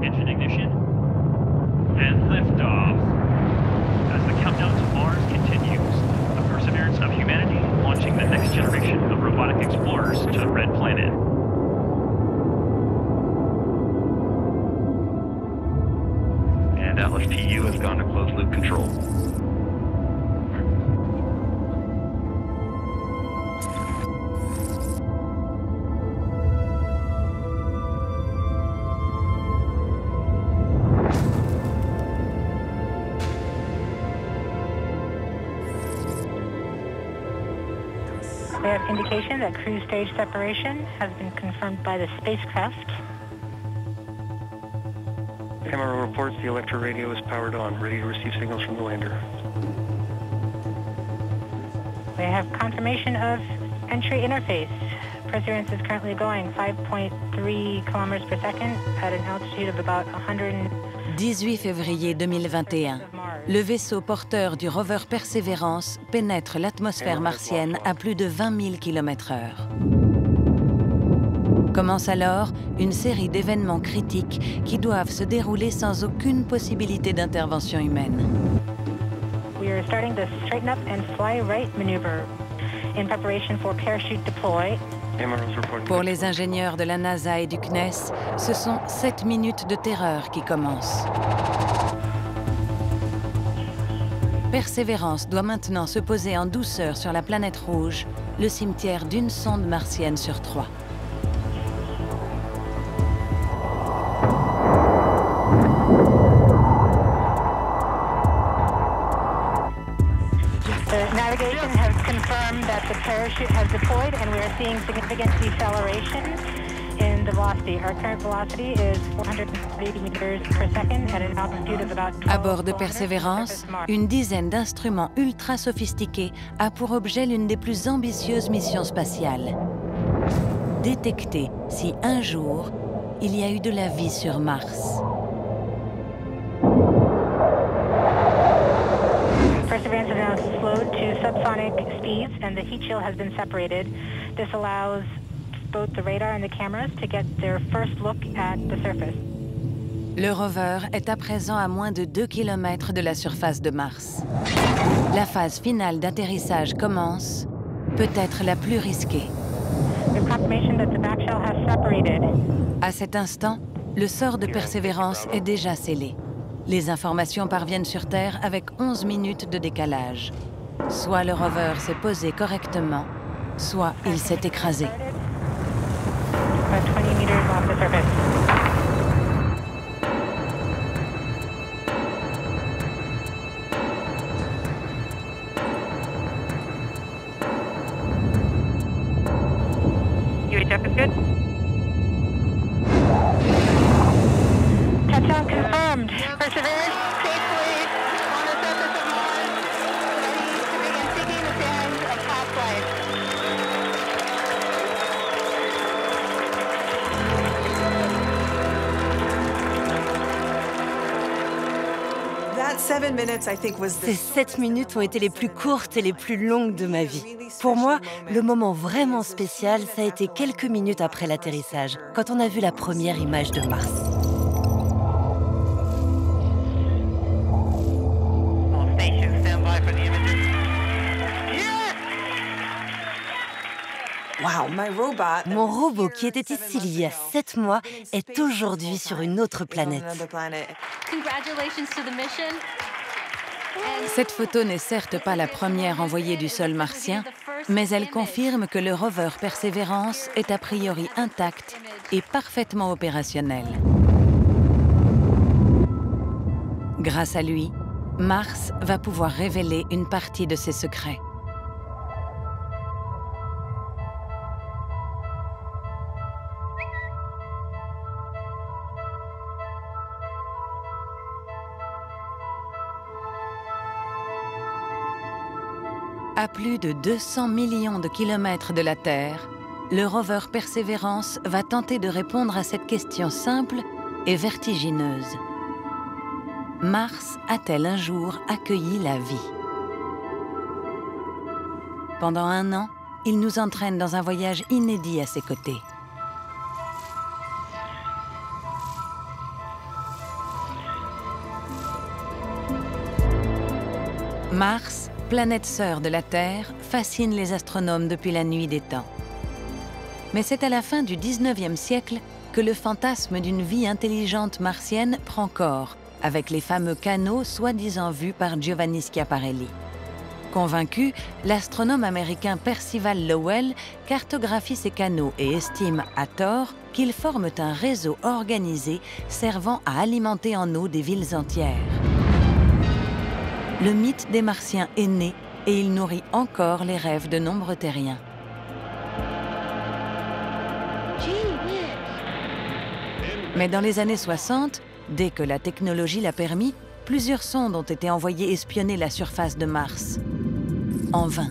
Engine ignition. And liftoff. As the countdown to Mars continues, the perseverance of humanity launching the next generation of robotic explorers to the Red Planet. And Atlas TU has gone to closed-loop control. We have indication that cruise stage separation has been confirmed by the spacecraft. MRO reports the electro radio is powered on, ready to receive signals from the lander. We have confirmation of entry interface. Perseverance is currently going 5.3 kilometers per second at an altitude of about 18 février 2021. Le vaisseau porteur du rover Perseverance pénètre l'atmosphère martienne à plus de 20 000 km/h. Commence alors une série d'événements critiques qui doivent se dérouler sans aucune possibilité d'intervention humaine. We are starting the straighten up and fly right maneuver in preparation for parachute deploy. Pour les ingénieurs de la NASA et du CNES, ce sont 7 minutes de terreur qui commencent. Persévérance doit maintenant se poser en douceur sur la planète rouge, le cimetière d'une sonde martienne sur 3. The navigation has confirmed that the parachute has deployed and we are seeing significant deceleration in the velocity. Our current velocity is 480 meters per second at an altitude of about 12 À bord de Persévérance, une dizaine d'instruments ultra sophistiqués a pour objet l'une des plus ambitieuses missions spatiales. Détecter si un jour, il y a eu de la vie sur Mars. Perseverance is now slowed to subsonic speeds and the heat shield has been separated. This allows both the radar and the cameras to get their first look at the surface. Le rover est à présent à moins de 2 km de la surface de Mars. La phase finale d'atterrissage commence, peut-être la plus risquée. À cet instant, le sort de Persévérance est déjà scellé. Les informations parviennent sur Terre avec 11 minutes de décalage. Soit le rover s'est posé correctement, soit il s'est écrasé. UHF is good. Touchdown confirmed. Perseverance safely on the surface of Mars, ready to begin seeking the sands of past life. Ces 7 minutes ont été les plus courtes et les plus longues de ma vie. Pour moi, le moment vraiment spécial, ça a été quelques minutes après l'atterrissage, quand on a vu la première image de Mars. Mon robot, qui était ici il y a 7 mois, est aujourd'hui sur une autre planète. Cette photo n'est certes pas la première envoyée du sol martien, mais elle confirme que le rover Persévérance est a priori intact et parfaitement opérationnel. Grâce à lui, Mars va pouvoir révéler une partie de ses secrets. À plus de 200 millions de kilomètres de la Terre, le rover Persévérance va tenter de répondre à cette question simple et vertigineuse. Mars a-t-elle un jour accueilli la vie? Pendant 1 an, il nous entraîne dans un voyage inédit à ses côtés. Mars, planète sœur de la Terre, fascine les astronomes depuis la nuit des temps. Mais c'est à la fin du 19e siècle que le fantasme d'une vie intelligente martienne prend corps, avec les fameux canaux soi-disant vus par Giovanni Schiaparelli. Convaincu, l'astronome américain Percival Lowell cartographie ces canaux et estime, à tort, qu'ils forment un réseau organisé servant à alimenter en eau des villes entières. Le mythe des Martiens est né et il nourrit encore les rêves de nombreux terriens. Mais dans les années 60, dès que la technologie l'a permis, plusieurs sondes ont été envoyées espionner la surface de Mars. En vain.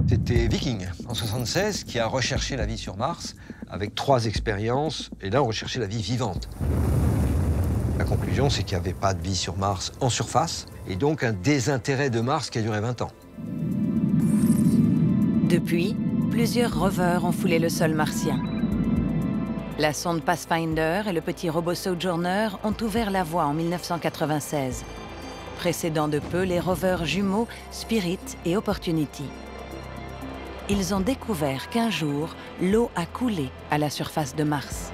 C'était Viking, en 1976, qui a recherché la vie sur Mars avec 3 expériences, et là on recherchait la vie vivante. La conclusion, c'est qu'il n'y avait pas de vie sur Mars en surface, et donc un désintérêt de Mars qui a duré 20 ans. Depuis, plusieurs rovers ont foulé le sol martien. La sonde Pathfinder et le petit robot Sojourner ont ouvert la voie en 1996. Précédant de peu les rovers jumeaux Spirit et Opportunity. Ils ont découvert qu'un jour, l'eau a coulé à la surface de Mars.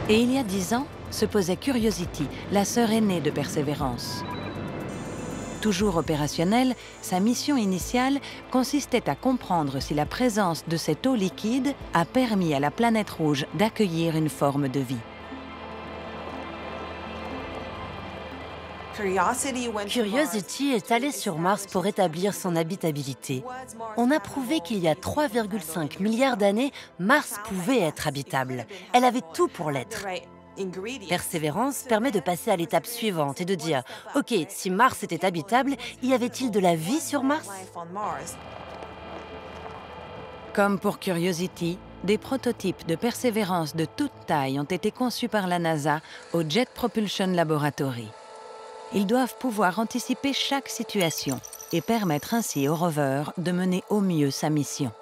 Et il y a 10 ans, se posait Curiosity, la sœur aînée de Persévérance. Toujours opérationnelle, sa mission initiale consistait à comprendre si la présence de cette eau liquide a permis à la planète rouge d'accueillir une forme de vie. Curiosity est allée sur Mars pour établir son habitabilité. On a prouvé qu'il y a 3,5 milliards d'années, Mars pouvait être habitable. Elle avait tout pour l'être. Persévérance permet de passer à l'étape suivante et de dire « Ok, si Mars était habitable, y avait-il de la vie sur Mars ?» Comme pour Curiosity, des prototypes de Persévérance de toute taille ont été conçus par la NASA au Jet Propulsion Laboratory. Ils doivent pouvoir anticiper chaque situation et permettre ainsi au rover de mener au mieux sa mission.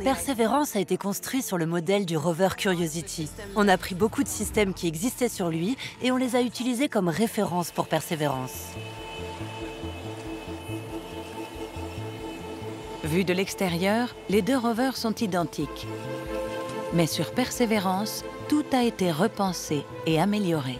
Persévérance a été construit sur le modèle du rover Curiosity. On a pris beaucoup de systèmes qui existaient sur lui et on les a utilisés comme référence pour Persévérance. Vus de l'extérieur, les 2 rovers sont identiques. Mais sur Persévérance, tout a été repensé et amélioré.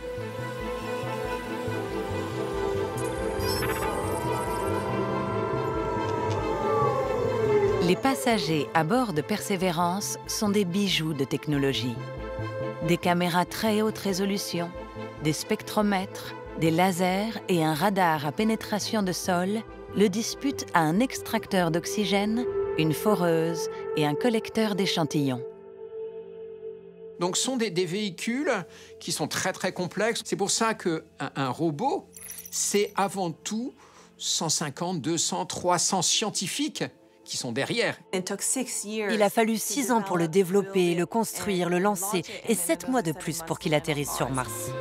Les passagers à bord de Persévérance sont des bijoux de technologie. Des caméras très haute résolution, des spectromètres, des lasers et un radar à pénétration de sol le disputent à un extracteur d'oxygène, une foreuse et un collecteur d'échantillons. Donc ce sont des véhicules qui sont très très complexes. C'est pour ça qu'un robot, c'est avant tout 150, 200, 300 scientifiques qui sont derrière. Il a fallu 6 ans pour le développer, le construire, le lancer et 7 mois de plus pour qu'il atterrisse sur Mars.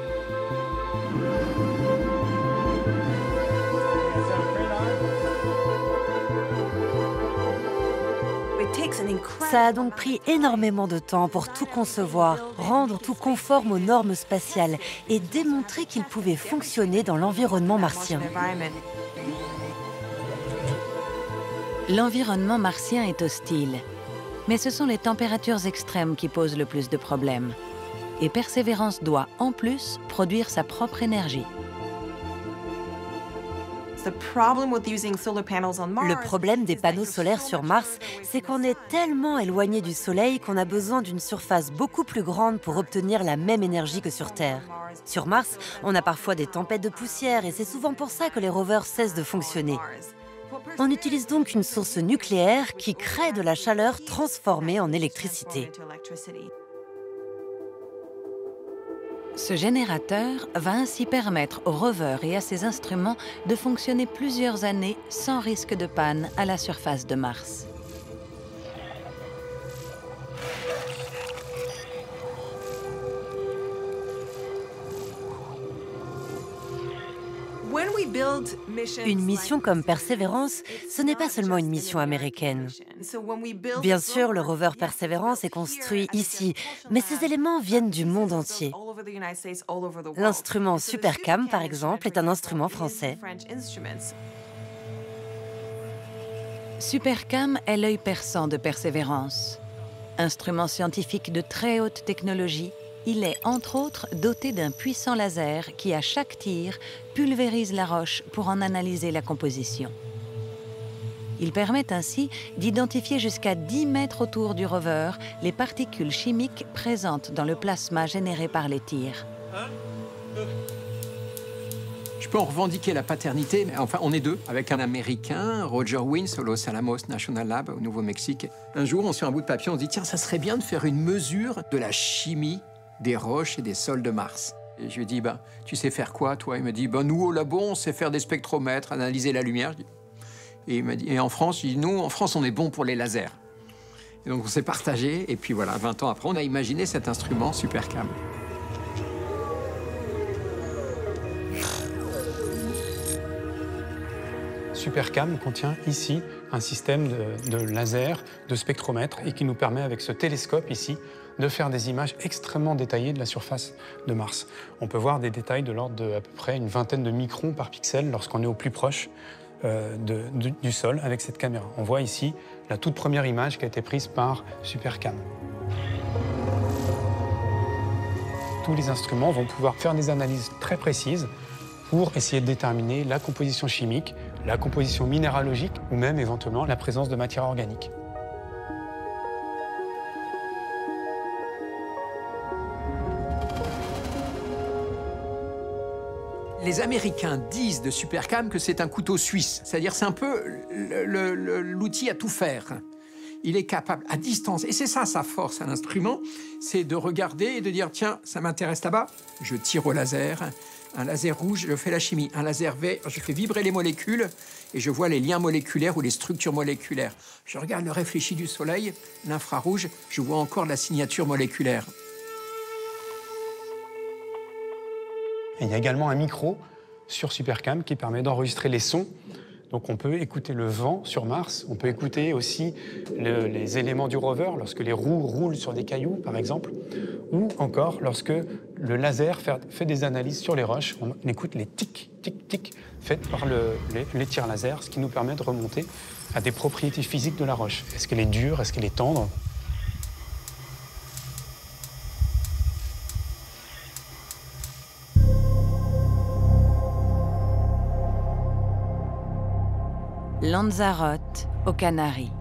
Ça a donc pris énormément de temps pour tout concevoir, rendre tout conforme aux normes spatiales et démontrer qu'il pouvait fonctionner dans l'environnement martien. L'environnement martien est hostile, mais ce sont les températures extrêmes qui posent le plus de problèmes. Et Persévérance doit, en plus, produire sa propre énergie. Le problème des panneaux solaires sur Mars, c'est qu'on est tellement éloigné du Soleil qu'on a besoin d'une surface beaucoup plus grande pour obtenir la même énergie que sur Terre. Sur Mars, on a parfois des tempêtes de poussière et c'est souvent pour ça que les rovers cessent de fonctionner. On utilise donc une source nucléaire qui crée de la chaleur transformée en électricité. Ce générateur va ainsi permettre au rover et à ses instruments de fonctionner plusieurs années sans risque de panne à la surface de Mars. Une mission comme Perseverance, ce n'est pas seulement une mission américaine. Bien sûr, le rover Perseverance est construit ici, mais ces éléments viennent du monde entier. L'instrument SuperCam, par exemple, est un instrument français. SuperCam est l'œil perçant de Perseverance. Instrument scientifique de très haute technologie, il est, entre autres, doté d'un puissant laser qui, à chaque tir, pulvérise la roche pour en analyser la composition. Il permet ainsi d'identifier jusqu'à 10 mètres autour du rover les particules chimiques présentes dans le plasma généré par les tirs. Je peux en revendiquer la paternité, mais enfin, on est deux, avec un Américain, Roger Wins, au Los Alamos National Lab, au Nouveau-Mexique. Un jour, on sur un bout de papier, on se dit, tiens, ça serait bien de faire une mesure de la chimie des roches et des sols de Mars. Et je lui ai dit, ben, tu sais faire quoi, toi? Il m'a dit, ben, nous, au labo, on sait faire des spectromètres, analyser la lumière. Et il m'a dit, et en France? Je lui ai dit, nous, en France, on est bon pour les lasers. Et donc, on s'est partagé, et puis voilà, 20 ans après, on a imaginé cet instrument SuperCam. SuperCam contient ici un système de laser, de spectromètre, et qui nous permet, avec ce télescope ici, de faire des images extrêmement détaillées de la surface de Mars. On peut voir des détails de l'ordre d'à peu près une vingtaine de microns par pixel lorsqu'on est au plus proche du sol avec cette caméra. On voit ici la toute première image qui a été prise par SuperCam. Tous les instruments vont pouvoir faire des analyses très précises pour essayer de déterminer la composition chimique, la composition minéralogique ou même éventuellement la présence de matière organique. Les Américains disent de SuperCam que c'est un couteau suisse, c'est-à-dire c'est un peu l'outil à tout faire. Il est capable, à distance, et c'est ça sa force à l'instrument, c'est de regarder et de dire « Tiens, ça m'intéresse là-bas, je tire au laser. Un laser rouge, je fais la chimie. Un laser vert, je fais vibrer les molécules et je vois les liens moléculaires ou les structures moléculaires. Je regarde le réfléchi du soleil, l'infrarouge, je vois encore la signature moléculaire. » Et il y a également un micro sur SuperCam qui permet d'enregistrer les sons. Donc on peut écouter le vent sur Mars, on peut écouter aussi les éléments du rover lorsque les roues roulent sur des cailloux, par exemple, ou encore lorsque le laser fait des analyses sur les roches, on écoute les tic, tic, tic faites par les tirs laser, ce qui nous permet de remonter à des propriétés physiques de la roche. Est-ce qu'elle est dure, est-ce qu'elle est tendre ? Lanzarote, aux Canaries.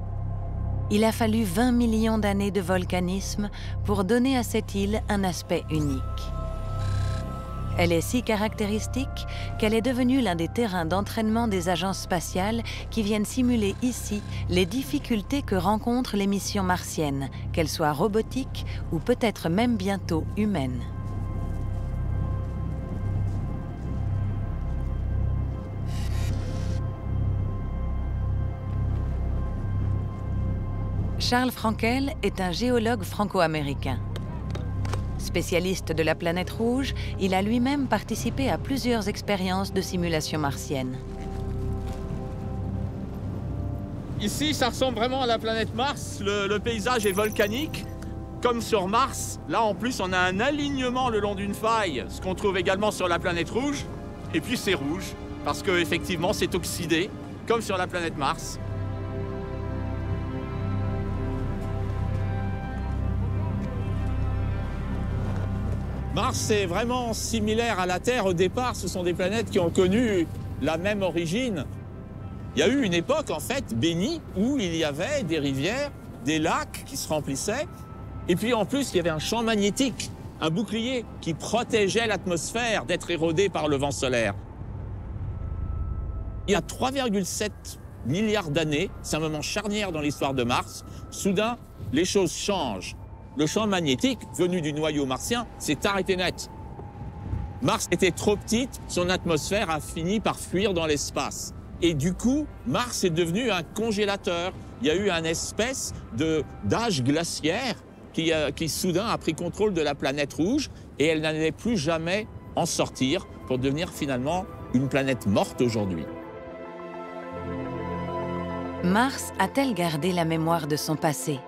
Il a fallu 20 millions d'années de volcanisme pour donner à cette île un aspect unique. Elle est si caractéristique qu'elle est devenue l'un des terrains d'entraînement des agences spatiales qui viennent simuler ici les difficultés que rencontrent les missions martiennes, qu'elles soient robotiques ou peut-être même bientôt humaines. Charles Frankel est un géologue franco-américain. Spécialiste de la planète rouge, il a lui-même participé à plusieurs expériences de simulation martienne. Ici, ça ressemble vraiment à la planète Mars. Le paysage est volcanique, comme sur Mars. Là, en plus, on a un alignement le long d'une faille, ce qu'on trouve également sur la planète rouge. Et puis, c'est rouge, parce qu'effectivement, c'est oxydé, comme sur la planète Mars. Mars, c'est vraiment similaire à la Terre. Au départ, ce sont des planètes qui ont connu la même origine. Il y a eu une époque, en fait, bénie, où il y avait des rivières, des lacs qui se remplissaient. Et puis, en plus, il y avait un champ magnétique, un bouclier qui protégeait l'atmosphère d'être érodée par le vent solaire. Il y a 3,7 milliards d'années, c'est un moment charnière dans l'histoire de Mars, soudain, les choses changent. Le champ magnétique, venu du noyau martien, s'est arrêté net. Mars était trop petite, son atmosphère a fini par fuir dans l'espace. Et du coup, Mars est devenu un congélateur. Il y a eu une espèce d'âge glaciaire qui soudain a pris contrôle de la planète rouge et elle n'allait plus jamais en sortir pour devenir finalement une planète morte aujourd'hui. Mars a-t-elle gardé la mémoire de son passé?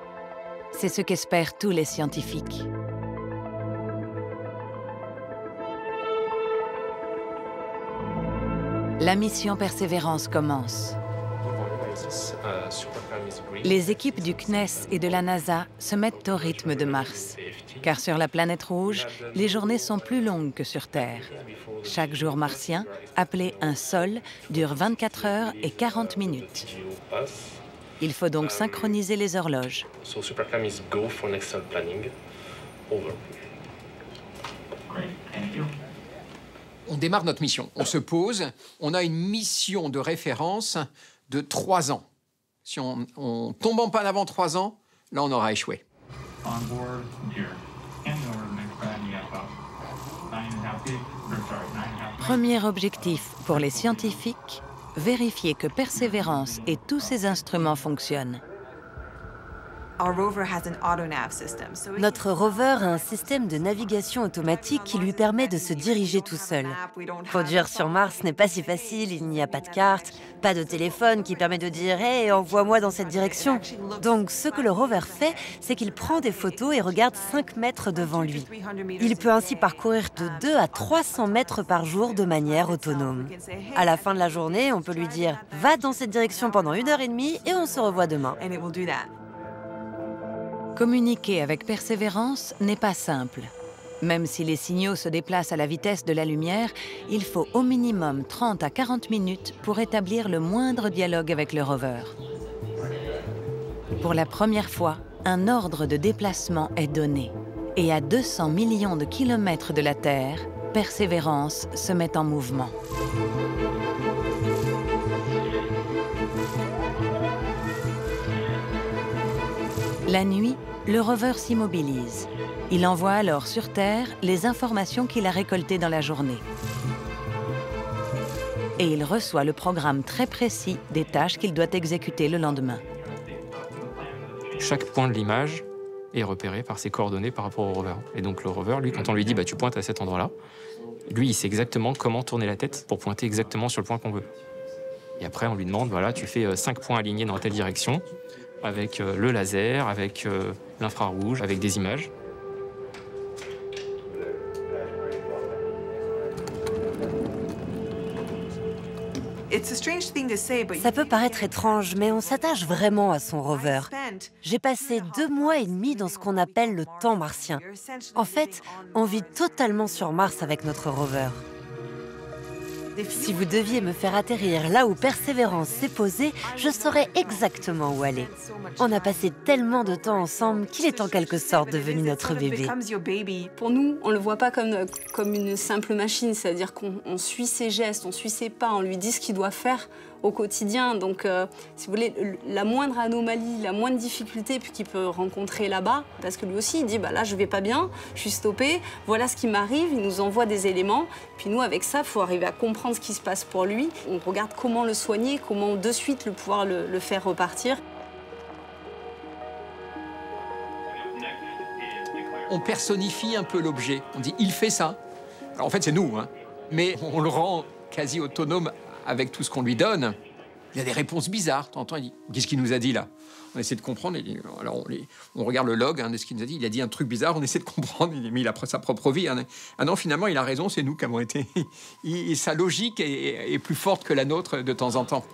C'est ce qu'espèrent tous les scientifiques. La mission Persévérance commence. Les équipes du CNES et de la NASA se mettent au rythme de Mars. Car sur la planète rouge, les journées sont plus longues que sur Terre. Chaque jour martien, appelé un sol, dure 24 heures et 40 minutes. Il faut donc synchroniser les horloges. On démarre notre mission. On se pose. On a une mission de référence de 3 ans. Si on tombe en panne avant 3 ans, là, on aura échoué. Premier objectif pour les scientifiques, vérifier que Persévérance et tous ses instruments fonctionnent. Notre rover a un système de navigation automatique qui lui permet de se diriger tout seul. Conduire sur Mars n'est pas si facile, il n'y a pas de carte, pas de téléphone qui permet de dire « Hey, envoie-moi dans cette direction ». Donc ce que le rover fait, c'est qu'il prend des photos et regarde 5 mètres devant lui. Il peut ainsi parcourir de 2 à 300 mètres par jour de manière autonome. À la fin de la journée, on peut lui dire « Va dans cette direction pendant 1h30 et on se revoit demain ». Communiquer avec Persévérance n'est pas simple. Même si les signaux se déplacent à la vitesse de la lumière, il faut au minimum 30 à 40 minutes pour établir le moindre dialogue avec le rover. Pour la première fois, un ordre de déplacement est donné. Et à 200 millions de kilomètres de la Terre, Persévérance se met en mouvement. La nuit, le rover s'immobilise. Il envoie alors sur Terre les informations qu'il a récoltées dans la journée. Et il reçoit le programme très précis des tâches qu'il doit exécuter le lendemain. Chaque point de l'image est repéré par ses coordonnées par rapport au rover. Et donc le rover, lui, quand on lui dit bah, « tu pointes à cet endroit-là », lui, il sait exactement comment tourner la tête pour pointer exactement sur le point qu'on veut. Et après, on lui demande, voilà, tu fais 5 points alignés dans telle direction, avec le laser, avec l'infrarouge, avec des images. Ça peut paraître étrange, mais on s'attache vraiment à son rover. J'ai passé 2 mois et demi dans ce qu'on appelle le temps martien. En fait, on vit totalement sur Mars avec notre rover. Si vous deviez me faire atterrir là où Persévérance s'est posée, je saurais exactement où aller. On a passé tellement de temps ensemble qu'il est en quelque sorte devenu notre bébé. Pour nous, on ne le voit pas comme une simple machine, c'est-à-dire qu'on suit ses gestes, on suit ses pas, on lui dit ce qu'il doit faire au quotidien. Donc, si vous voulez, la moindre anomalie, la moindre difficulté qu'il peut rencontrer là-bas, parce que lui aussi, il dit, bah là, je vais pas bien, je suis stoppé, voilà ce qui m'arrive, il nous envoie des éléments. Puis nous, avec ça, il faut arriver à comprendre ce qui se passe pour lui. On regarde comment le soigner, comment de suite pouvoir le faire repartir. On personnifie un peu l'objet. On dit, il fait ça. Alors, en fait, c'est nous, hein. Mais on le rend quasi autonome avec tout ce qu'on lui donne. Il y a des réponses bizarres. T'entends, il dit, qu'est-ce qu'il nous a dit là? On essaie de comprendre. Alors on regarde le log de ce qu'il nous a dit. Il a dit un truc bizarre, on essaie de comprendre. Mais il a sa propre vie. Hein. Ah non, finalement, il a raison, c'est nous qui avons été... Et sa logique est plus forte que la nôtre de temps en temps.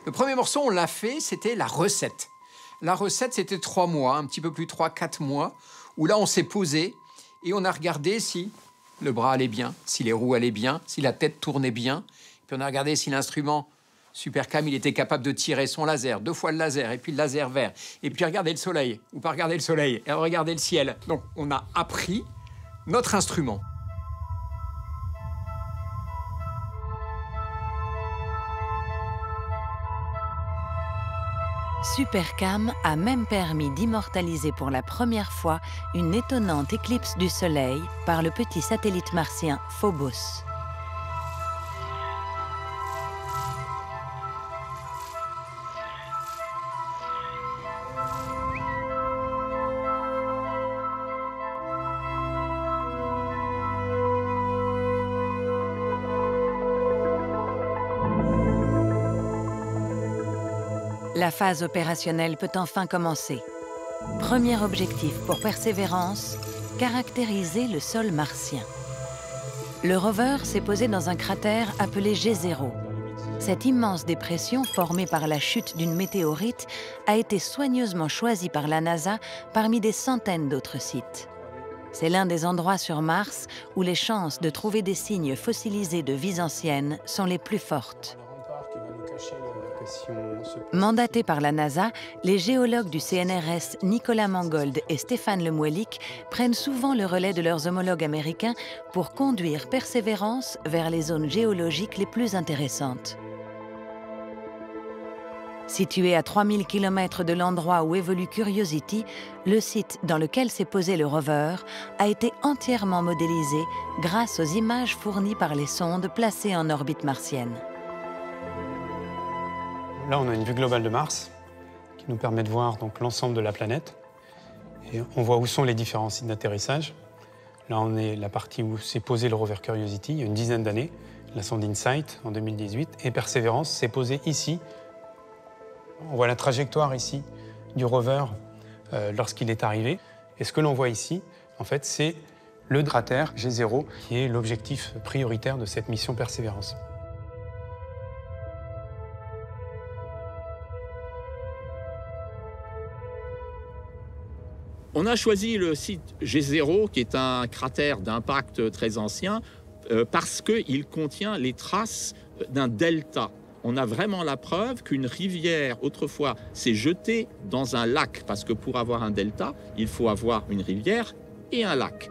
Le premier morceau, on l'a fait, c'était la recette. La recette, c'était 3 mois, un petit peu plus 3-4 mois, où là, on s'est posé et on a regardé si le bras allait bien, si les roues allaient bien, si la tête tournait bien. Puis on a regardé si l'instrument Supercam, il était capable de tirer son laser, 2 fois le laser, et puis le laser vert. Et puis regarder le soleil, ou pas regarder le soleil, et regarder le ciel. Donc, on a appris notre instrument. Supercam a même permis d'immortaliser pour la première fois une étonnante éclipse du Soleil par le petit satellite martien Phobos. La phase opérationnelle peut enfin commencer. Premier objectif pour Persévérance, caractériser le sol martien. Le rover s'est posé dans un cratère appelé G0. Cette immense dépression formée par la chute d'une météorite a été soigneusement choisie par la NASA parmi des centaines d'autres sites. C'est l'un des endroits sur Mars où les chances de trouver des signes fossilisés de vies anciennes sont les plus fortes. Mandatés par la NASA, les géologues du CNRS Nicolas Mangold et Stéphane Lemoellic prennent souvent le relais de leurs homologues américains pour conduire Persévérance vers les zones géologiques les plus intéressantes. Situé à 3000 km de l'endroit où évolue Curiosity, le site dans lequel s'est posé le rover a été entièrement modélisé grâce aux images fournies par les sondes placées en orbite martienne. Là, on a une vue globale de Mars qui nous permet de voir l'ensemble de la planète. Et on voit où sont les différents sites d'atterrissage. Là, on est la partie où s'est posé le rover Curiosity il y a une dizaine d'années, la sonde InSight en 2018, et Persévérance s'est posée ici. On voit la trajectoire ici du rover lorsqu'il est arrivé. Et ce que l'on voit ici, en fait, c'est le cratère G0 qui est l'objectif prioritaire de cette mission Persévérance. On a choisi le site G0, qui est un cratère d'impact très ancien, parce qu'il contient les traces d'un delta. On a vraiment la preuve qu'une rivière, autrefois, s'est jetée dans un lac, parce que pour avoir un delta, il faut avoir une rivière et un lac.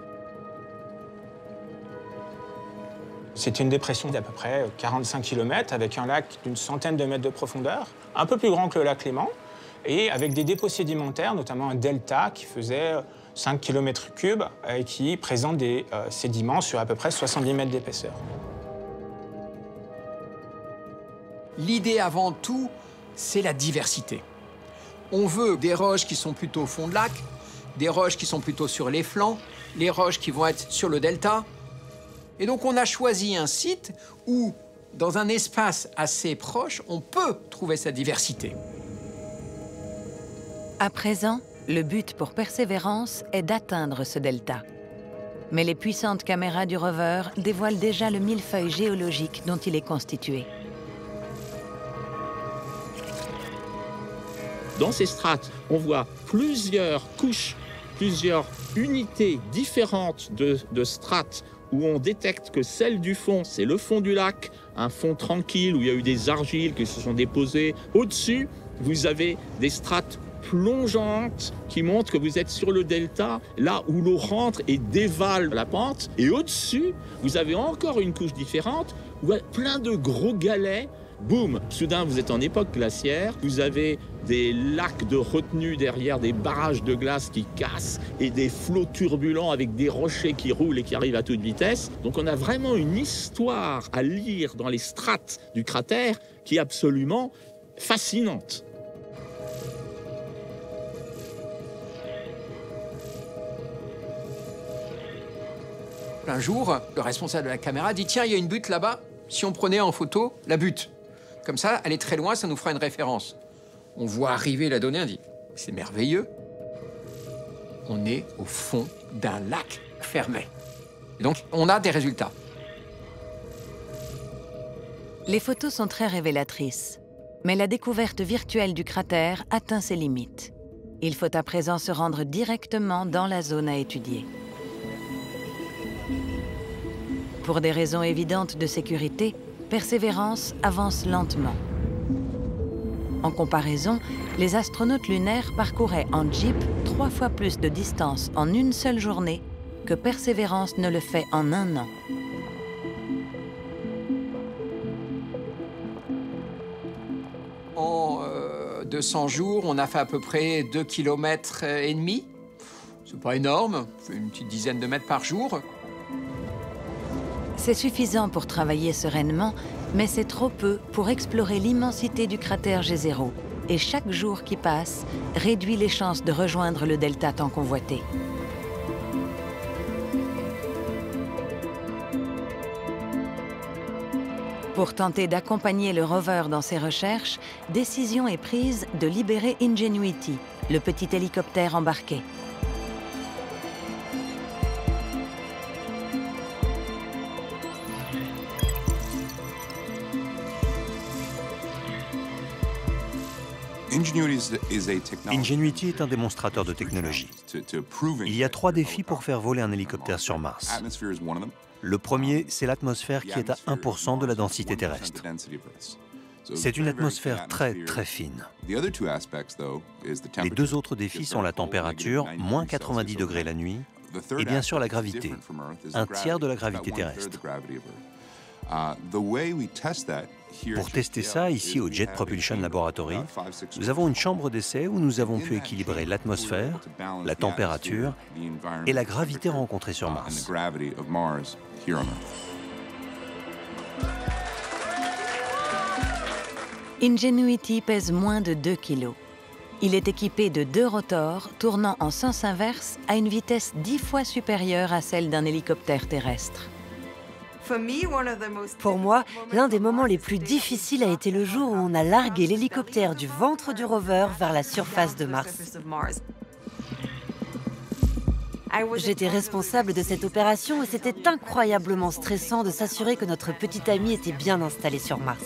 C'est une dépression d'à peu près 45 km, avec un lac d'une centaine de mètres de profondeur, un peu plus grand que le lac Léman, et avec des dépôts sédimentaires, notamment un delta qui faisait 5 km3 et qui présente des sédiments sur à peu près 70 mètres d'épaisseur. L'idée avant tout, c'est la diversité. On veut des roches qui sont plutôt au fond de lac, des roches qui sont plutôt sur les flancs, les roches qui vont être sur le delta. Et donc on a choisi un site où, dans un espace assez proche, on peut trouver cette diversité. À présent, le but pour Persévérance est d'atteindre ce delta. Mais les puissantes caméras du rover dévoilent déjà le millefeuille géologique dont il est constitué. Dans ces strates, on voit plusieurs couches, plusieurs unités différentes de strates où on détecte que celle du fond, c'est le fond du lac, un fond tranquille où il y a eu des argiles qui se sont déposées. Au-dessus, vous avez des strates plongeantes qui montrent que vous êtes sur le delta, là où l'eau rentre et dévale la pente. Et au-dessus, vous avez encore une couche différente où il y a plein de gros galets. Boum, soudain vous êtes en époque glaciaire, vous avez des lacs de retenue derrière, des barrages de glace qui cassent et des flots turbulents avec des rochers qui roulent et qui arrivent à toute vitesse. Donc on a vraiment une histoire à lire dans les strates du cratère qui est absolument fascinante. Un jour, le responsable de la caméra dit « Tiens, il y a une butte là-bas, si on prenait en photo la butte. Comme ça, elle est très loin, ça nous fera une référence. » On voit arriver la donnée, on dit « C'est merveilleux. On est au fond d'un lac fermé. » Et donc, on a des résultats. Les photos sont très révélatrices, mais la découverte virtuelle du cratère atteint ses limites. Il faut à présent se rendre directement dans la zone à étudier. Pour des raisons évidentes de sécurité, Persévérance avance lentement. En comparaison, les astronautes lunaires parcouraient en jeep 3 fois plus de distance en une seule journée que Persévérance ne le fait en 1 an. En 200 jours, on a fait à peu près 2,5 km. C'est pas énorme, on fait une petite dizaine de mètres par jour. C'est suffisant pour travailler sereinement, mais c'est trop peu pour explorer l'immensité du cratère G0. Et chaque jour qui passe réduit les chances de rejoindre le delta tant convoité. Pour tenter d'accompagner le rover dans ses recherches, décision est prise de libérer Ingenuity, le petit hélicoptère embarqué. Ingenuity est un démonstrateur de technologie. Il y a 3 défis pour faire voler un hélicoptère sur Mars. Le premier, c'est l'atmosphère qui est à 1% de la densité terrestre. C'est une atmosphère très très fine. Les 2 autres défis sont la température, moins 90 degrés la nuit, et bien sûr la gravité, un tiers de la gravité terrestre. Pour tester ça, ici au Jet Propulsion Laboratory, nous avons une chambre d'essai où nous avons pu équilibrer l'atmosphère, la température et la gravité rencontrée sur Mars. Ingenuity pèse moins de 2 kg. Il est équipé de 2 rotors tournant en sens inverse à une vitesse 10 fois supérieure à celle d'un hélicoptère terrestre. Pour moi, l'un des moments les plus difficiles a été le jour où on a largué l'hélicoptère du ventre du rover vers la surface de Mars. J'étais responsable de cette opération et c'était incroyablement stressant de s'assurer que notre petit ami était bien installé sur Mars.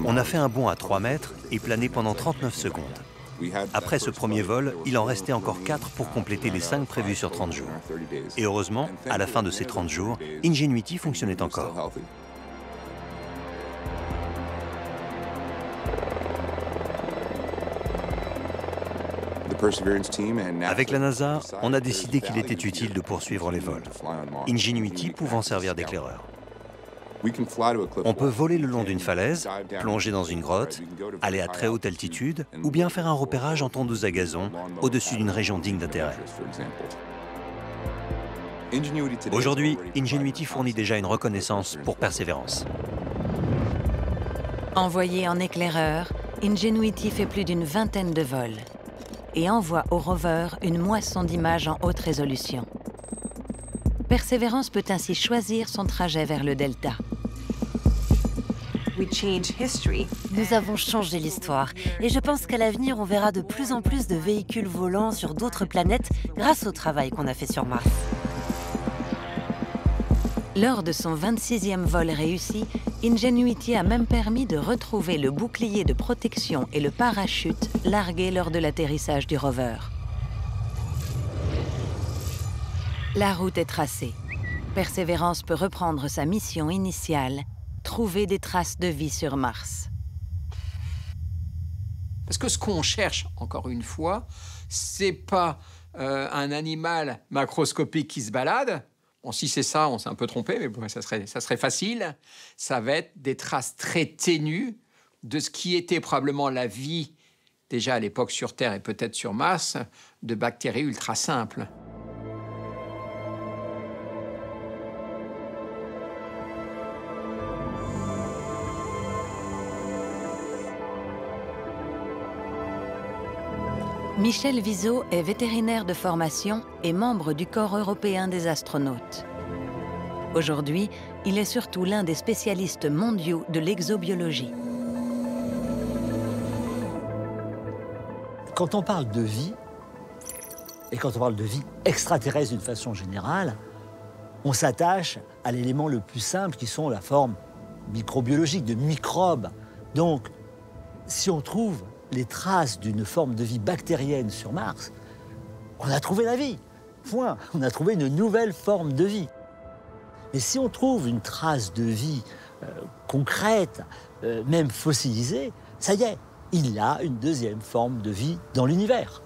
On a fait un bond à 3 mètres et plané pendant 39 secondes. Après ce premier vol, il en restait encore 4 pour compléter les 5 prévus sur 30 jours. Et heureusement, à la fin de ces 30 jours, Ingenuity fonctionnait encore. Avec la NASA, on a décidé qu'il était utile de poursuivre les vols, Ingenuity pouvant servir d'éclaireur. On peut voler le long d'une falaise, plonger dans une grotte, aller à très haute altitude ou bien faire un repérage en tondeuse à gazon au-dessus d'une région digne d'intérêt. Aujourd'hui, Ingenuity fournit déjà une reconnaissance pour Perseverance. Envoyé en éclaireur, Ingenuity fait plus d'une vingtaine de vols et envoie au rover une moisson d'images en haute résolution. Perseverance peut ainsi choisir son trajet vers le delta. Nous avons changé l'histoire et je pense qu'à l'avenir, on verra de plus en plus de véhicules volants sur d'autres planètes grâce au travail qu'on a fait sur Mars. Lors de son 26e vol réussi, Ingenuity a même permis de retrouver le bouclier de protection et le parachute largués lors de l'atterrissage du rover. La route est tracée. Perseverance peut reprendre sa mission initiale, trouver des traces de vie sur Mars. Parce que ce qu'on cherche, encore une fois, c'est pas un animal macroscopique qui se balade. Bon, si c'est ça, on s'est un peu trompé, mais bon, ça serait facile. Ça va être des traces très ténues de ce qui était probablement la vie, déjà à l'époque sur Terre et peut-être sur Mars, de bactéries ultra simples. Michel Viseau est vétérinaire de formation et membre du Corps européen des astronautes. Aujourd'hui, il est surtout l'un des spécialistes mondiaux de l'exobiologie. Quand on parle de vie, et quand on parle de vie extraterrestre d'une façon générale, on s'attache à l'élément le plus simple qui sont la forme microbiologique, de microbes. Donc, si on trouve les traces d'une forme de vie bactérienne sur Mars, on a trouvé la vie. Point. On a trouvé une nouvelle forme de vie. Et si on trouve une trace de vie concrète, même fossilisée, ça y est, il y a une deuxième forme de vie dans l'univers.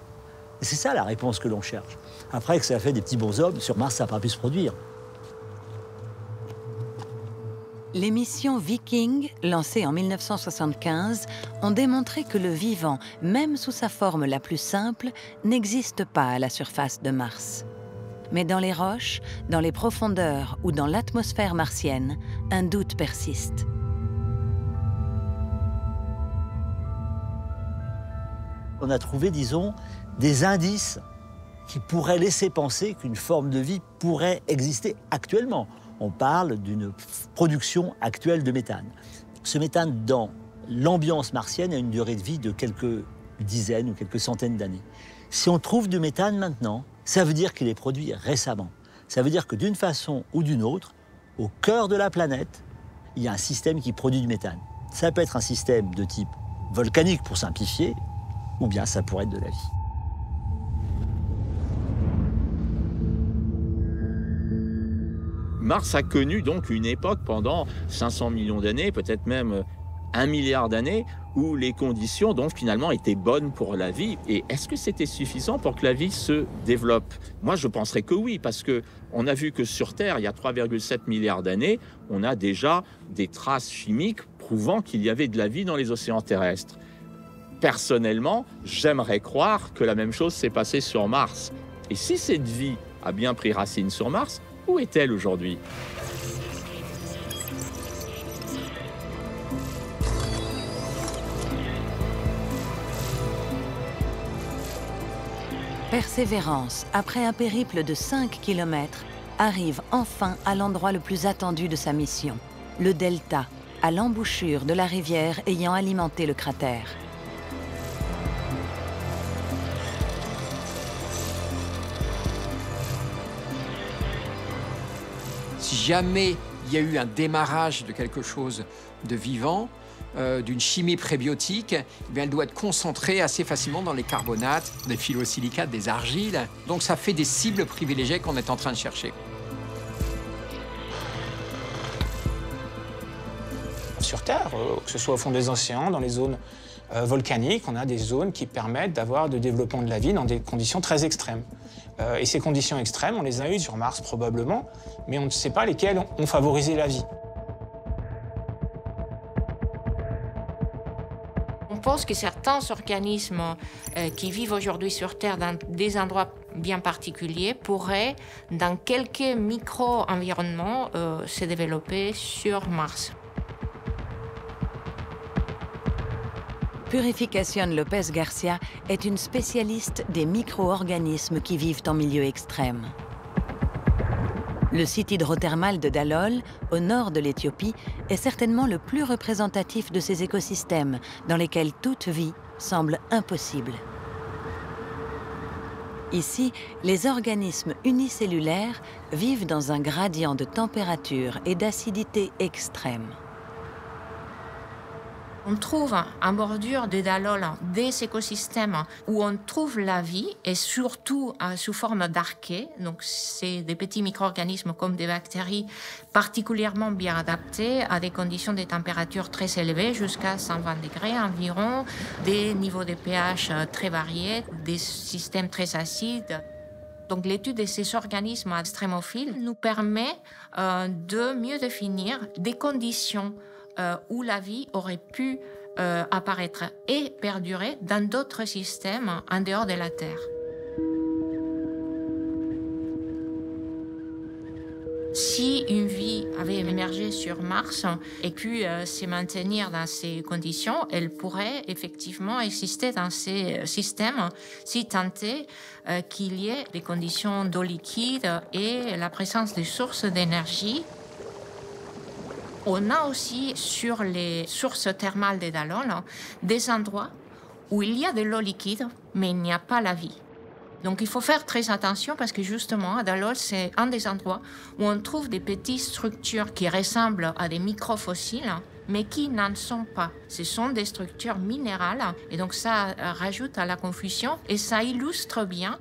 Et c'est ça la réponse que l'on cherche. Après que ça a fait des petits bonshommes, sur Mars, ça n'a pas pu se produire. Les missions Viking, lancées en 1975, ont démontré que le vivant, même sous sa forme la plus simple, n'existe pas à la surface de Mars. Mais dans les roches, dans les profondeurs ou dans l'atmosphère martienne, un doute persiste. On a trouvé, disons, des indices qui pourraient laisser penser qu'une forme de vie pourrait exister actuellement. On parle d'une production actuelle de méthane. Ce méthane, dans l'ambiance martienne, a une durée de vie de quelques dizaines ou quelques centaines d'années. Si on trouve du méthane maintenant, ça veut dire qu'il est produit récemment. Ça veut dire que d'une façon ou d'une autre, au cœur de la planète, il y a un système qui produit du méthane. Ça peut être un système de type volcanique, pour simplifier, ou bien ça pourrait être de la vie. Mars a connu donc une époque pendant 500 millions d'années, peut-être même 1 milliard d'années, où les conditions donc finalement étaient bonnes pour la vie. Et est-ce que c'était suffisant pour que la vie se développe? Moi, je penserais que oui, parce que on a vu que sur Terre, il y a 3,7 milliards d'années, on a déjà des traces chimiques prouvant qu'il y avait de la vie dans les océans terrestres. Personnellement, j'aimerais croire que la même chose s'est passée sur Mars. Et si cette vie a bien pris racine sur Mars, où est-elle aujourd'hui? Persévérance, après un périple de 5 km, arrive enfin à l'endroit le plus attendu de sa mission, le delta, à l'embouchure de la rivière ayant alimenté le cratère. Si jamais il y a eu un démarrage de quelque chose de vivant, d'une chimie prébiotique, eh bien, elle doit être concentrée assez facilement dans les carbonates, des phyllosilicates, des argiles. Donc ça fait des cibles privilégiées qu'on est en train de chercher. Sur Terre, que ce soit au fond des océans, dans les zones volcaniques, on a des zones qui permettent d'avoir de développement de la vie dans des conditions très extrêmes. Et ces conditions extrêmes, on les a eues sur Mars probablement, mais on ne sait pas lesquelles ont favorisé la vie. On pense que certains organismes qui vivent aujourd'hui sur Terre dans des endroits bien particuliers pourraient, dans quelques micro-environnements, se développer sur Mars. Purificación López Garcia est une spécialiste des micro-organismes qui vivent en milieu extrême. Le site hydrothermal de Dalol, au nord de l'Éthiopie, est certainement le plus représentatif de ces écosystèmes dans lesquels toute vie semble impossible. Ici, les organismes unicellulaires vivent dans un gradient de température et d'acidité extrême. On trouve en bordure de Dalol des écosystèmes où on trouve la vie et surtout sous forme d'archées. Donc, c'est des petits micro-organismes comme des bactéries particulièrement bien adaptés à des conditions de température très élevées, jusqu'à 120 degrés environ, des niveaux de pH très variés, des systèmes très acides. Donc, l'étude de ces organismes extrémophiles nous permet de mieux définir des conditions où la vie aurait pu apparaître et perdurer dans d'autres systèmes en dehors de la Terre. Si une vie avait émergé sur Mars et pu se maintenir dans ces conditions, elle pourrait effectivement exister dans ces systèmes si tant est qu'il y ait des conditions d'eau liquide et la présence de sources d'énergie. On a aussi sur les sources thermales de Dalol des endroits où il y a de l'eau liquide, mais il n'y a pas la vie. Donc il faut faire très attention parce que justement, à Dalol, c'est un des endroits où on trouve des petites structures qui ressemblent à des microfossiles, mais qui n'en sont pas. Ce sont des structures minérales et donc ça rajoute à la confusion et ça illustre bien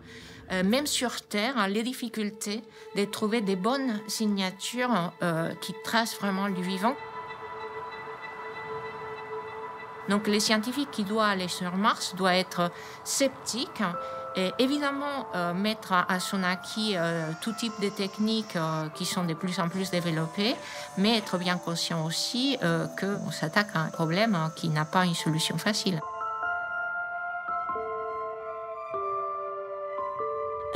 même sur Terre, les difficultés de trouver des bonnes signatures qui tracent vraiment du vivant. Donc les scientifiques qui doivent aller sur Mars doivent être sceptiques et évidemment mettre à son acquis tout type de techniques qui sont de plus en plus développées, mais être bien conscient aussi qu'on s'attaque à un problème qui n'a pas une solution facile.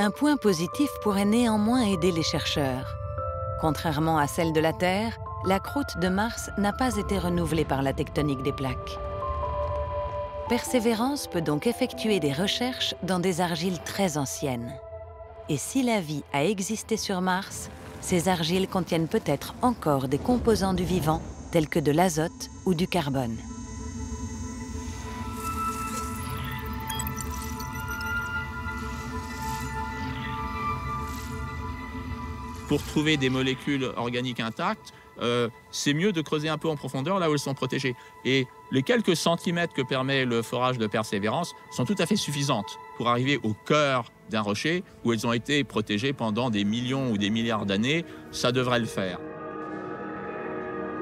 Un point positif pourrait néanmoins aider les chercheurs. Contrairement à celle de la Terre, la croûte de Mars n'a pas été renouvelée par la tectonique des plaques. Persévérance peut donc effectuer des recherches dans des argiles très anciennes. Et si la vie a existé sur Mars, ces argiles contiennent peut-être encore des composants du vivant, tels que de l'azote ou du carbone. Pour trouver des molécules organiques intactes, c'est mieux de creuser un peu en profondeur là où elles sont protégées. Et les quelques centimètres que permet le forage de Persévérance sont tout à fait suffisantes pour arriver au cœur d'un rocher où elles ont été protégées pendant des millions ou des milliards d'années. Ça devrait le faire.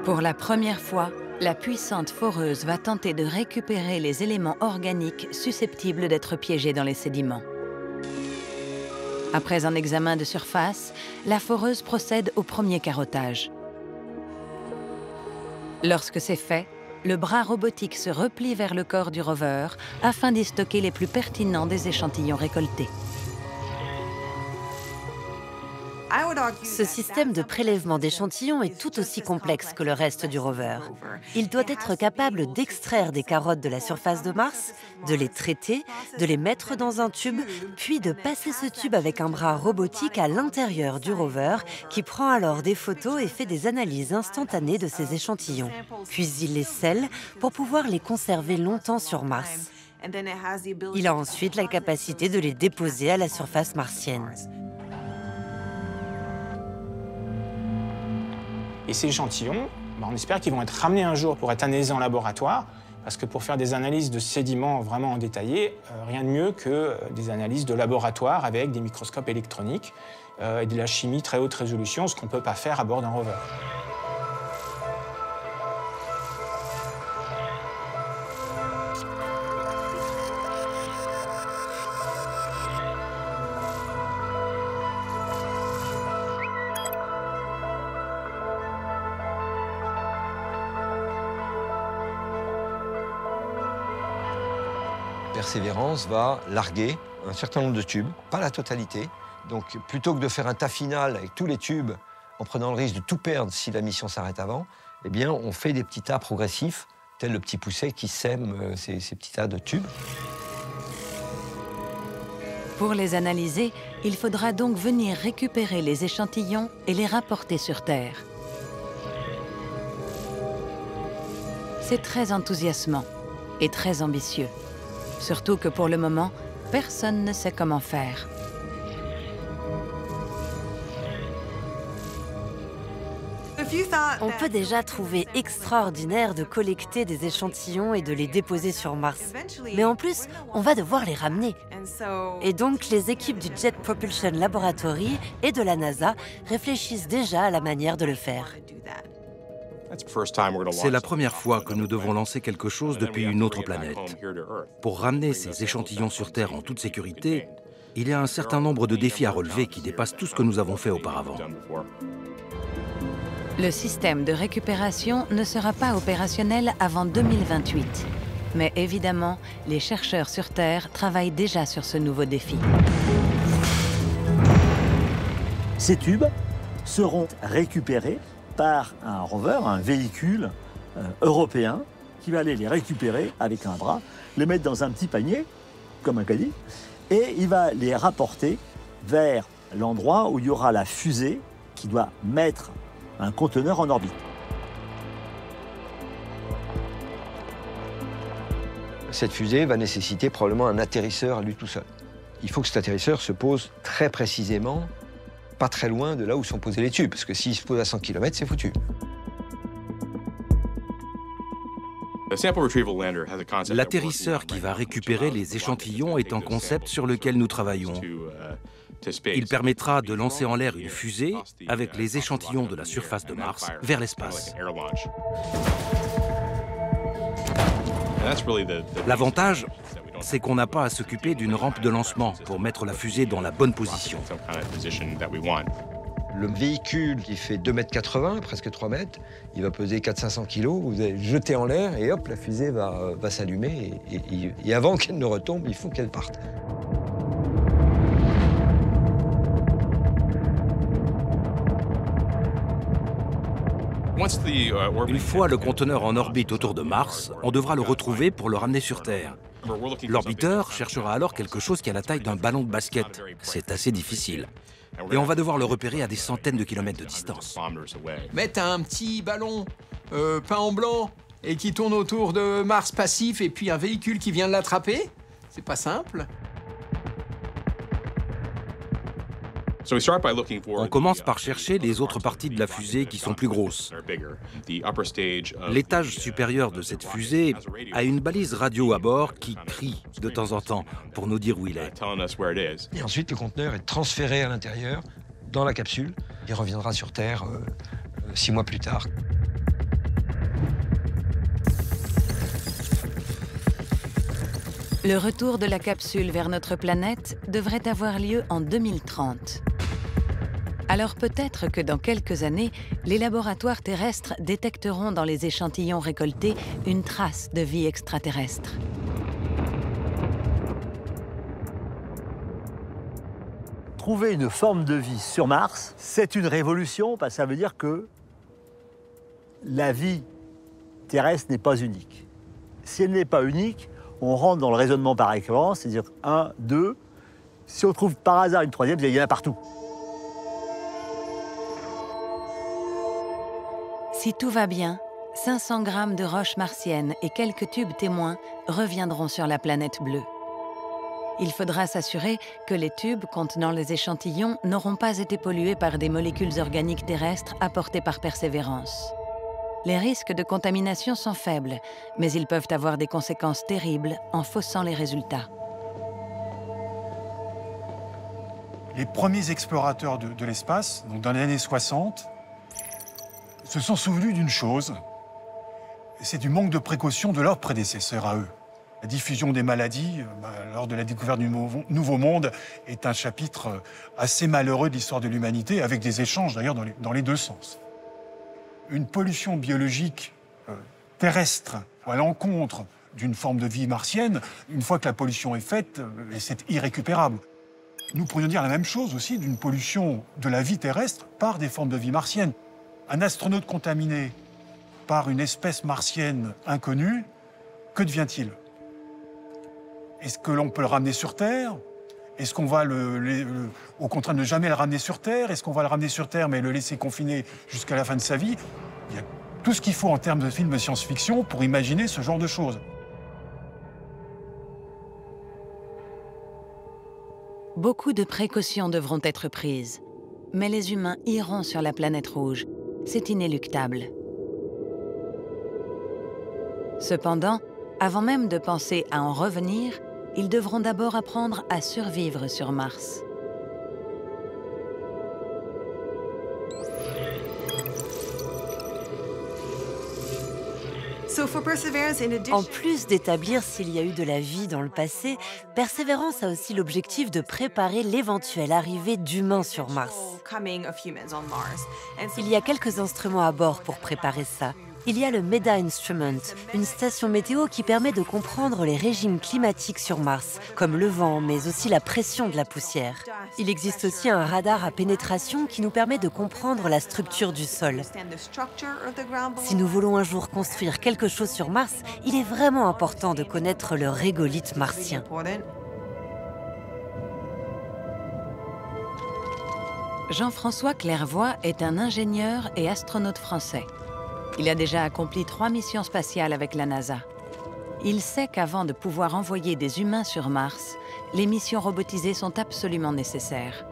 Pour la première fois, la puissante foreuse va tenter de récupérer les éléments organiques susceptibles d'être piégés dans les sédiments. Après un examen de surface, la foreuse procède au premier carottage. Lorsque c'est fait, le bras robotique se replie vers le corps du rover afin d'y stocker les plus pertinents des échantillons récoltés. Ce système de prélèvement d'échantillons est tout aussi complexe que le reste du rover. Il doit être capable d'extraire des carottes de la surface de Mars, de les traiter, de les mettre dans un tube, puis de passer ce tube avec un bras robotique à l'intérieur du rover qui prend alors des photos et fait des analyses instantanées de ces échantillons. Puis il les scelle pour pouvoir les conserver longtemps sur Mars. Il a ensuite la capacité de les déposer à la surface martienne. Et ces échantillons, on espère qu'ils vont être ramenés un jour pour être analysés en laboratoire, parce que pour faire des analyses de sédiments vraiment en détaillé, rien de mieux que des analyses de laboratoire avec des microscopes électroniques et de la chimie très haute résolution, ce qu'on ne peut pas faire à bord d'un rover. Persévérance va larguer un certain nombre de tubes, pas la totalité. Donc plutôt que de faire un tas final avec tous les tubes en prenant le risque de tout perdre si la mission s'arrête avant, eh bien on fait des petits tas progressifs, tel le petit pousset qui sème ces petits tas de tubes. Pour les analyser, il faudra donc venir récupérer les échantillons et les rapporter sur Terre. C'est très enthousiasmant et très ambitieux. Surtout que pour le moment, personne ne sait comment faire. On peut déjà trouver extraordinaire de collecter des échantillons et de les déposer sur Mars. Mais en plus, on va devoir les ramener. Et donc, les équipes du Jet Propulsion Laboratory et de la NASA réfléchissent déjà à la manière de le faire. C'est la première fois que nous devons lancer quelque chose depuis une autre planète. Pour ramener ces échantillons sur Terre en toute sécurité, il y a un certain nombre de défis à relever qui dépassent tout ce que nous avons fait auparavant. Le système de récupération ne sera pas opérationnel avant 2028. Mais évidemment, les chercheurs sur Terre travaillent déjà sur ce nouveau défi. Ces tubes seront récupérés par un rover, un véhicule européen, qui va aller les récupérer avec un bras, les mettre dans un petit panier, comme un caddie, et il va les rapporter vers l'endroit où il y aura la fusée qui doit mettre un conteneur en orbite. Cette fusée va nécessiter probablement un atterrisseur à lui tout seul. Il faut que cet atterrisseur se pose très précisément, pas très loin de là où sont posés les tubes, parce que s'il se pose à 100 km, c'est foutu. L'atterrisseur qui va récupérer les échantillons est un concept sur lequel nous travaillons. Il permettra de lancer en l'air une fusée avec les échantillons de la surface de Mars vers l'espace. L'avantage, c'est qu'on n'a pas à s'occuper d'une rampe de lancement pour mettre la fusée dans la bonne position. Le véhicule qui fait 2,80 m, presque 3 mètres, il va peser 400-500 kg, vous allez le jeter en l'air et hop, la fusée va s'allumer. Et avant qu'elle ne retombe, il faut qu'elle parte. Une fois le conteneur en orbite autour de Mars, on devra le retrouver pour le ramener sur Terre. L'orbiteur cherchera alors quelque chose qui a la taille d'un ballon de basket. C'est assez difficile. Et on va devoir le repérer à des centaines de kilomètres de distance. Mettre un petit ballon peint en blanc et qui tourne autour de Mars passif et puis un véhicule qui vient de l'attraper, c'est pas simple. On commence par chercher les autres parties de la fusée qui sont plus grosses. L'étage supérieur de cette fusée a une balise radio à bord qui crie de temps en temps pour nous dire où il est. Et ensuite, le conteneur est transféré à l'intérieur, dans la capsule. Il reviendra sur Terre 6 mois plus tard. Le retour de la capsule vers notre planète devrait avoir lieu en 2030. Alors peut-être que dans quelques années, les laboratoires terrestres détecteront dans les échantillons récoltés une trace de vie extraterrestre. Trouver une forme de vie sur Mars, c'est une révolution, parce que ça veut dire que la vie terrestre n'est pas unique. Si elle n'est pas unique, on rentre dans le raisonnement par récurrence, c'est-à-dire 1, 2. Si on trouve par hasard une troisième, il y en a partout. Si tout va bien, 500 grammes de roches martiennes et quelques tubes témoins reviendront sur la planète bleue. Il faudra s'assurer que les tubes contenant les échantillons n'auront pas été pollués par des molécules organiques terrestres apportées par Persévérance. Les risques de contamination sont faibles, mais ils peuvent avoir des conséquences terribles en faussant les résultats. Les premiers explorateurs de l'espace, donc dans les années 60, se sont souvenus d'une chose, c'est du manque de précaution de leurs prédécesseurs à eux. La diffusion des maladies lors de la découverte du Nouveau Monde est un chapitre assez malheureux de l'histoire de l'humanité, avec des échanges d'ailleurs dans les deux sens. Une pollution biologique terrestre à l'encontre d'une forme de vie martienne, une fois que la pollution est faite, c'est irrécupérable. Nous pourrions dire la même chose aussi d'une pollution de la vie terrestre par des formes de vie martienne. Un astronaute contaminé par une espèce martienne inconnue, que devient-il? Est-ce que l'on peut le ramener sur Terre? Est-ce qu'on va au contraire ne jamais le ramener sur Terre? Est-ce qu'on va le ramener sur Terre mais le laisser confiné jusqu'à la fin de sa vie? Il y a tout ce qu'il faut en termes de films de science-fiction pour imaginer ce genre de choses. Beaucoup de précautions devront être prises, mais les humains iront sur la planète rouge. C'est inéluctable. Cependant, avant même de penser à en revenir, ils devront d'abord apprendre à survivre sur Mars. En plus d'établir s'il y a eu de la vie dans le passé, Persévérance a aussi l'objectif de préparer l'éventuelle arrivée d'humains sur Mars. Il y a quelques instruments à bord pour préparer ça. Il y a le MEDA Instrument, une station météo qui permet de comprendre les régimes climatiques sur Mars, comme le vent, mais aussi la pression de la poussière. Il existe aussi un radar à pénétration qui nous permet de comprendre la structure du sol. Si nous voulons un jour construire quelque chose sur Mars, il est vraiment important de connaître le régolithe martien. Jean-François Clairvoy est un ingénieur et astronaute français. Il a déjà accompli 3 missions spatiales avec la NASA. Il sait qu'avant de pouvoir envoyer des humains sur Mars, les missions robotisées sont absolument nécessaires.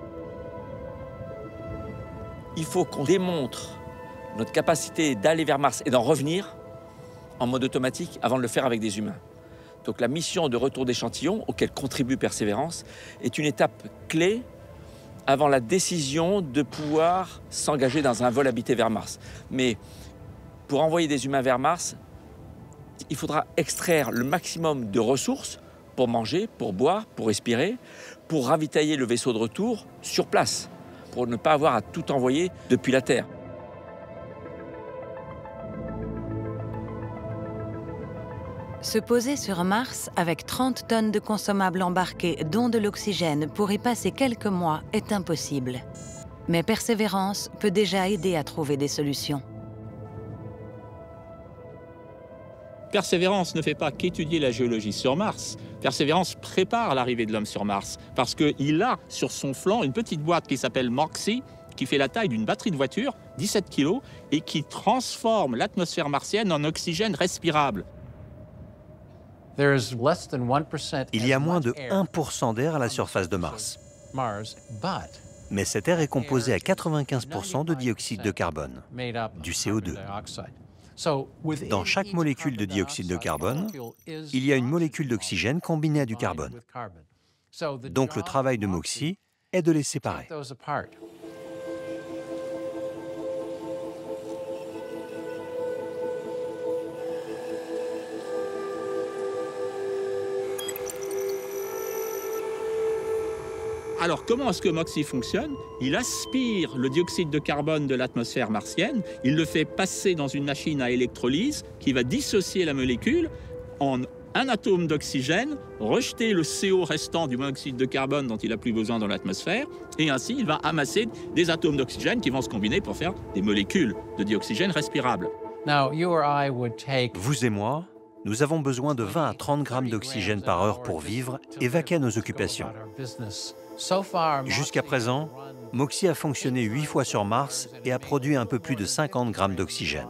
Il faut qu'on démontre notre capacité d'aller vers Mars et d'en revenir en mode automatique avant de le faire avec des humains. Donc la mission de retour d'échantillons, auquel contribue Persévérance, est une étape clé avant la décision de pouvoir s'engager dans un vol habité vers Mars. Mais pour envoyer des humains vers Mars, il faudra extraire le maximum de ressources pour manger, pour boire, pour respirer, pour ravitailler le vaisseau de retour sur place, pour ne pas avoir à tout envoyer depuis la Terre. Se poser sur Mars avec 30 tonnes de consommables embarqués, dont de l'oxygène, pour y passer quelques mois est impossible. Mais Persévérance peut déjà aider à trouver des solutions. Persévérance ne fait pas qu'étudier la géologie sur Mars. Persévérance prépare l'arrivée de l'homme sur Mars parce qu'il a sur son flanc une petite boîte qui s'appelle MOXIE, qui fait la taille d'une batterie de voiture, 17 kg, et qui transforme l'atmosphère martienne en oxygène respirable. Il y a moins de 1% d'air à la surface de Mars. Mais cet air est composé à 95% de dioxyde de carbone, du CO2. Dans chaque molécule de dioxyde de carbone, il y a une molécule d'oxygène combinée à du carbone. Donc le travail de MOXIE est de les séparer. Alors, comment est-ce que MOXIE fonctionne? Il aspire le dioxyde de carbone de l'atmosphère martienne, il le fait passer dans une machine à électrolyse qui va dissocier la molécule en un atome d'oxygène, rejeter le CO restant du monoxyde de carbone dont il n'a plus besoin dans l'atmosphère, et ainsi il va amasser des atomes d'oxygène qui vont se combiner pour faire des molécules de dioxygène respirables. Vous et moi, nous avons besoin de 20 à 30 grammes d'oxygène par heure pour vivre et vaquer à nos occupations. Jusqu'à présent, MOXIE a fonctionné 8 fois sur Mars et a produit un peu plus de 50 grammes d'oxygène,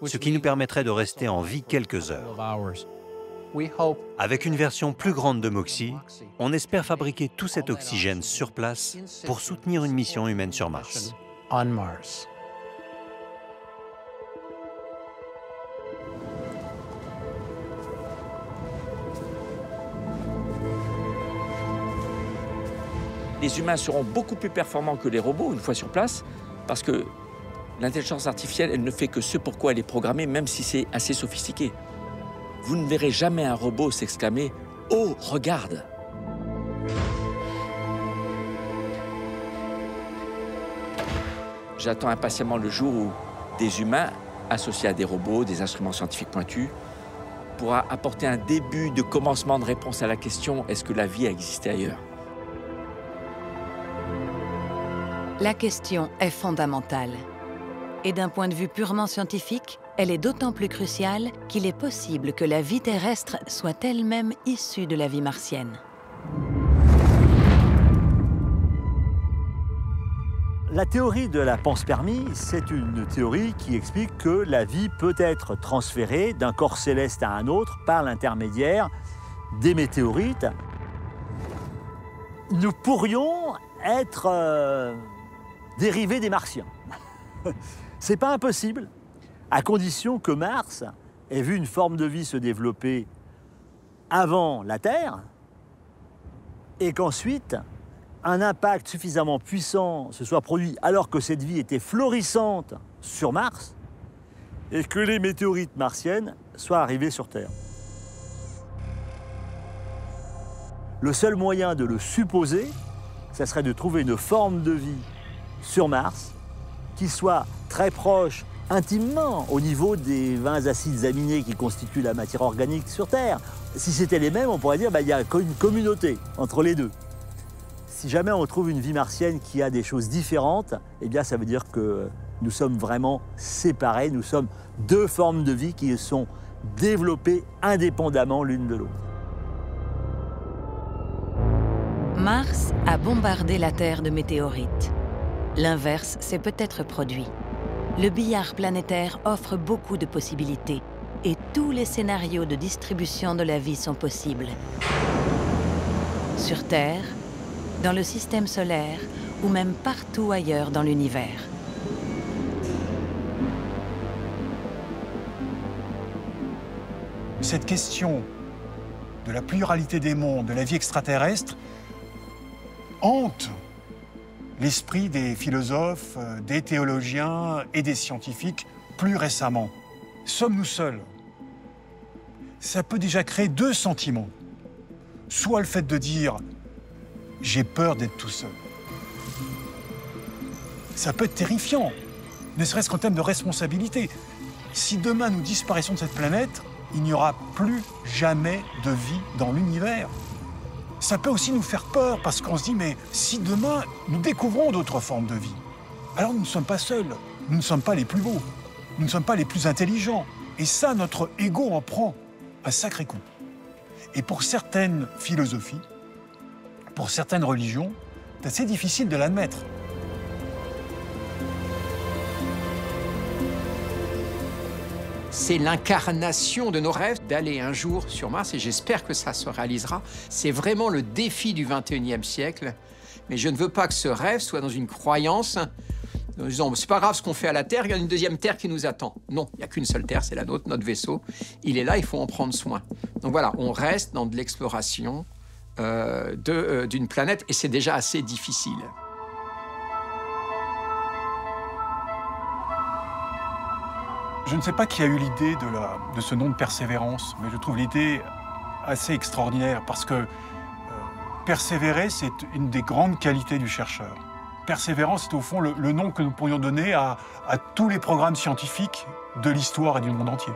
ce qui nous permettrait de rester en vie quelques heures. Avec une version plus grande de MOXIE, on espère fabriquer tout cet oxygène sur place pour soutenir une mission humaine sur Mars. Les humains seront beaucoup plus performants que les robots une fois sur place, parce que l'intelligence artificielle, elle ne fait que ce pourquoi elle est programmée, même si c'est assez sophistiqué. Vous ne verrez jamais un robot s'exclamer « Oh, regarde !» J'attends impatiemment le jour où des humains, associés à des robots, des instruments scientifiques pointus, pourra apporter un début de commencement de réponse à la question « Est-ce que la vie a existé ailleurs ?» La question est fondamentale. Et d'un point de vue purement scientifique, elle est d'autant plus cruciale qu'il est possible que la vie terrestre soit elle-même issue de la vie martienne. La théorie de la panspermie, c'est une théorie qui explique que la vie peut être transférée d'un corps céleste à un autre par l'intermédiaire des météorites. Nous pourrions être dérivés des Martiens. C'est pas impossible, à condition que Mars ait vu une forme de vie se développer avant la Terre et qu'ensuite un impact suffisamment puissant se soit produit alors que cette vie était florissante sur Mars et que les météorites martiennes soient arrivées sur Terre. Le seul moyen de le supposer, ça serait de trouver une forme de vie sur Mars qui soit très proche, intimement, au niveau des 20 acides aminés qui constituent la matière organique sur Terre. Si c'était les mêmes, on pourrait dire qu'il y a une communauté entre les deux. Si jamais on trouve une vie martienne qui a des choses différentes, eh bien ça veut dire que nous sommes vraiment séparés, nous sommes deux formes de vie qui sont développées indépendamment l'une de l'autre. Mars a bombardé la Terre de météorites. L'inverse s'est peut-être produit. Le billard planétaire offre beaucoup de possibilités et tous les scénarios de distribution de la vie sont possibles. Sur Terre, dans le système solaire ou même partout ailleurs dans l'univers. Cette question de la pluralité des mondes, de la vie extraterrestre, hante l'esprit des philosophes, des théologiens et des scientifiques plus récemment. Sommes-nous seuls? Ça peut déjà créer deux sentiments. Soit le fait de dire « j'ai peur d'être tout seul ». Ça peut être terrifiant, ne serait-ce qu'en termes de responsabilité. Si demain nous disparaissons de cette planète, il n'y aura plus jamais de vie dans l'univers. Ça peut aussi nous faire peur parce qu'on se dit, mais si demain nous découvrons d'autres formes de vie, alors nous ne sommes pas seuls, nous ne sommes pas les plus beaux, nous ne sommes pas les plus intelligents, Et ça, notre ego en prend un sacré coup. Et pour certaines philosophies, pour certaines religions, c'est assez difficile de l'admettre. C'est l'incarnation de nos rêves d'aller un jour sur Mars et j'espère que ça se réalisera. C'est vraiment le défi du XXIe siècle. Mais je ne veux pas que ce rêve soit dans une croyance en disant c'est pas grave ce qu'on fait à la Terre, il y a une deuxième Terre qui nous attend. Non, il n'y a qu'une seule Terre, c'est la nôtre, notre vaisseau. Il est là, il faut en prendre soin. Donc voilà, on reste dans de l'exploration d'une planète et c'est déjà assez difficile. Je ne sais pas qui a eu l'idée de ce nom de persévérance, mais je trouve l'idée assez extraordinaire parce que persévérer, c'est une des grandes qualités du chercheur. Persévérance, c'est au fond le nom que nous pourrions donner à tous les programmes scientifiques de l'histoire et du monde entier.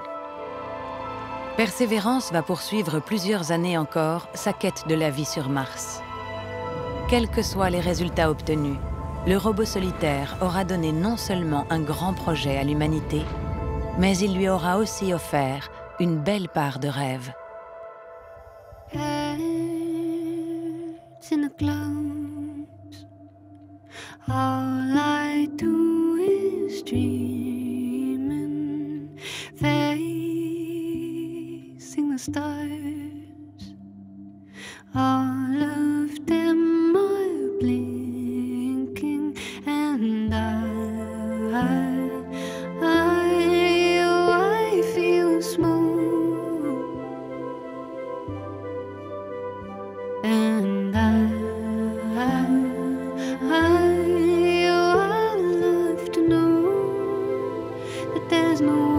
Persévérance va poursuivre plusieurs années encore sa quête de la vie sur Mars. Quels que soient les résultats obtenus, le robot solitaire aura donné non seulement un grand projet à l'humanité, mais il lui aura aussi offert une belle part de rêve. All I do is dream and facing the stars. All of them are blinking and I feel small and I love to know that there's no